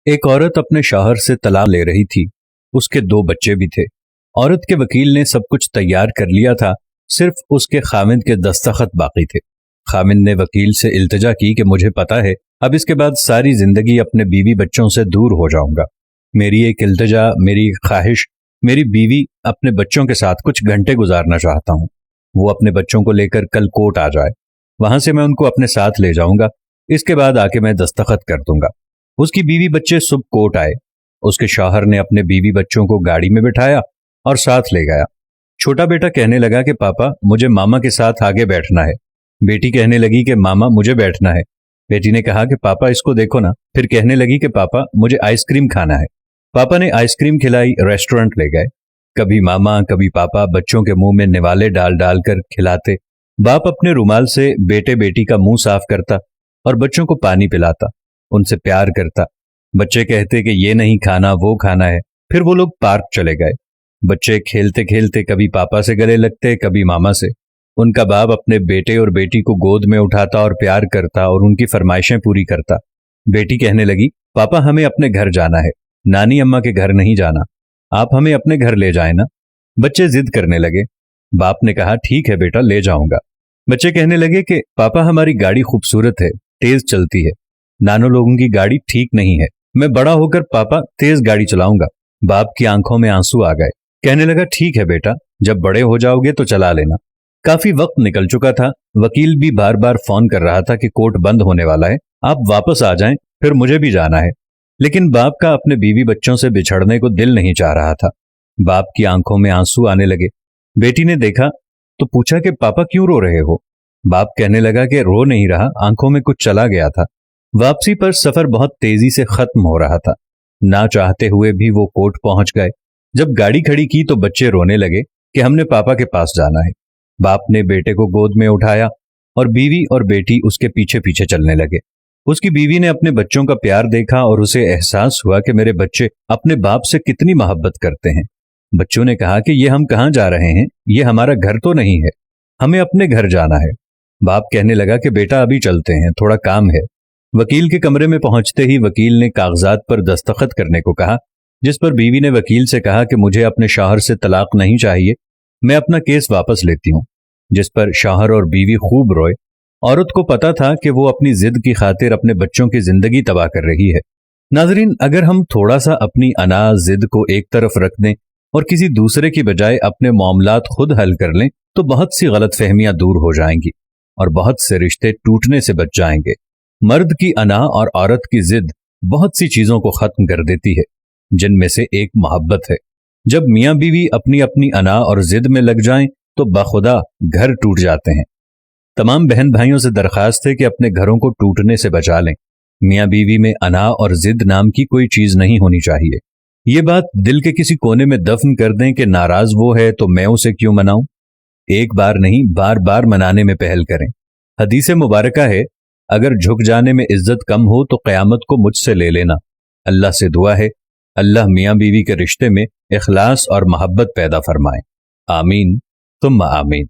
ایک عورت اپنے شوہر سے طلاق لے رہی تھی۔ اس کے 2 بچے بھی تھے۔ عورت کے وکیل نے سب کچھ تیار کر لیا تھا، صرف اس کے خامند کے دستخط باقی تھے۔ خامند نے وکیل سے التجا کی کہ مجھے پتا ہے اب اس کے بعد ساری زندگی اپنے بیوی بچوں سے دور ہو جاؤں گا۔ میری ایک التجا، میری خواہش، میری بیوی اپنے بچوں کے ساتھ کچھ گھنٹے گزارنا چاہتا ہوں۔ وہ اپنے بچوں کو لے کر کل کوٹ آ جائے، وہاں سے میں ان کو اپنے ساتھ لے جاؤں گا، اس کے بعد آ کے میں دستخط کر دوں گا۔ اس کی بیوی بچے صبح کوٹ آئے۔ اس کے شوہر نے اپنے بیوی بچوں کو گاڑی میں بٹھایا اور ساتھ لے گیا۔ چھوٹا بیٹا کہنے لگا کہ پاپا مجھے ماما کے ساتھ آگے بیٹھنا ہے۔ بیٹی کہنے لگی کہ ماما مجھے بیٹھنا ہے۔ بیٹی نے کہا کہ پاپا اس کو دیکھو نا، پھر کہنے لگی کہ پاپا مجھے آئس کریم کھانا ہے۔ پاپا نے آئس کریم کھلائی، ریسٹورنٹ لے گئے۔ کبھی ماما کبھی پاپا بچوں کے منہ میں نوالے ڈال ڈال کر کھلاتے۔ باپ اپنے رومال سے بیٹے بیٹی کا منہ صاف کرتا اور بچوں کو پانی پلاتا، ان سے پیار کرتا۔ بچے کہتے کہ یہ نہیں کھانا وہ کھانا ہے، پھر وہ لوگ پارک چلے گئے۔ بچے کھیلتے کھیلتے کبھی پاپا سے گلے لگتے کبھی ماما سے۔ ان کا باپ اپنے بیٹے اور بیٹی کو گود میں اٹھاتا اور پیار کرتا اور ان کی فرمائشیں پوری کرتا۔ بیٹی کہنے لگی پاپا ہمیں اپنے گھر جانا ہے، نانی اماں کے گھر نہیں جانا، آپ ہمیں اپنے گھر لے جائیں نا۔ بچے ضد کرنے لگے۔ باپ نے کہا ٹھیک ہے بیٹا لے جاؤں گا۔ بچے کہنے لگے کہ پاپا ہماری گاڑی خوبصورت ہے، تیز چلتی ہے، نانوں لوگوں کی گاڑی ٹھیک نہیں ہے، میں بڑا ہو کر پاپا تیز گاڑی چلاؤں گا۔ باپ کی آنکھوں میں آنسو آ گئے، کہنے لگا ٹھیک ہے بیٹا، جب بڑے ہو جاؤ گے تو چلا لینا۔ کافی وقت نکل چکا تھا، وکیل بھی بار بار فون کر رہا تھا کہ کورٹ بند ہونے والا ہے، آپ واپس آ جائیں، پھر مجھے بھی جانا ہے۔ لیکن باپ کا اپنے بیوی بچوں سے بچھڑنے کو دل نہیں چاہ رہا تھا۔ باپ کی آنکھوں میں آنسو آنے لگے۔ بیٹی نے دیکھا تو پوچھا کہ پاپا کیوں رو رہے ہو؟ باپ کہنے لگا کہ رو نہیں رہا، آنکھوں میں کچھ چلا گیا تھا۔ واپسی پر سفر بہت تیزی سے ختم ہو رہا تھا، نہ چاہتے ہوئے بھی وہ کورٹ پہنچ گئے۔ جب گاڑی کھڑی کی تو بچے رونے لگے کہ ہم نے پاپا کے پاس جانا ہے۔ باپ نے بیٹے کو گود میں اٹھایا اور بیوی اور بیٹی اس کے پیچھے پیچھے چلنے لگے۔ اس کی بیوی نے اپنے بچوں کا پیار دیکھا اور اسے احساس ہوا کہ میرے بچے اپنے باپ سے کتنی محبت کرتے ہیں۔ بچوں نے کہا کہ یہ ہم کہاں جا رہے ہیں، یہ ہمارا گھر تو نہیں ہے، ہمیں اپنے گھر جانا ہے۔ باپ کہنے لگا کہ بیٹا ابھی چلتے ہیں، تھوڑا کام ہے۔ وکیل کے کمرے میں پہنچتے ہی وکیل نے کاغذات پر دستخط کرنے کو کہا، جس پر بیوی نے وکیل سے کہا کہ مجھے اپنے شوہر سے طلاق نہیں چاہیے، میں اپنا کیس واپس لیتی ہوں۔ جس پر شوہر اور بیوی خوب روئے۔ عورت کو پتا تھا کہ وہ اپنی ضد کی خاطر اپنے بچوں کی زندگی تباہ کر رہی ہے۔ ناظرین، اگر ہم تھوڑا سا اپنی انا ضد کو ایک طرف رکھ دیں اور کسی دوسرے کی بجائے اپنے معاملات خود حل کر لیں تو بہت سی غلط فہمیاں دور ہو جائیں گی اور بہت سے رشتے ٹوٹنے سے بچ جائیں گے۔ مرد کی انا اور عورت کی ضد بہت سی چیزوں کو ختم کر دیتی ہے، جن میں سے ایک محبت ہے۔ جب میاں بیوی اپنی اپنی انا اور ضد میں لگ جائیں تو بخدا گھر ٹوٹ جاتے ہیں۔ تمام بہن بھائیوں سے درخواست ہے کہ اپنے گھروں کو ٹوٹنے سے بچا لیں۔ میاں بیوی میں انا اور ضد نام کی کوئی چیز نہیں ہونی چاہیے۔ یہ بات دل کے کسی کونے میں دفن کر دیں کہ ناراض وہ ہے تو میں اسے کیوں مناؤں۔ ایک بار نہیں، بار بار منانے میں پہل کریں۔ حدیث مبارکہ ہے، اگر جھک جانے میں عزت کم ہو تو قیامت کو مجھ سے لے لینا۔ اللہ سے دعا ہے اللہ میاں بیوی کے رشتے میں اخلاص اور محبت پیدا فرمائے۔ آمین ثم آمین۔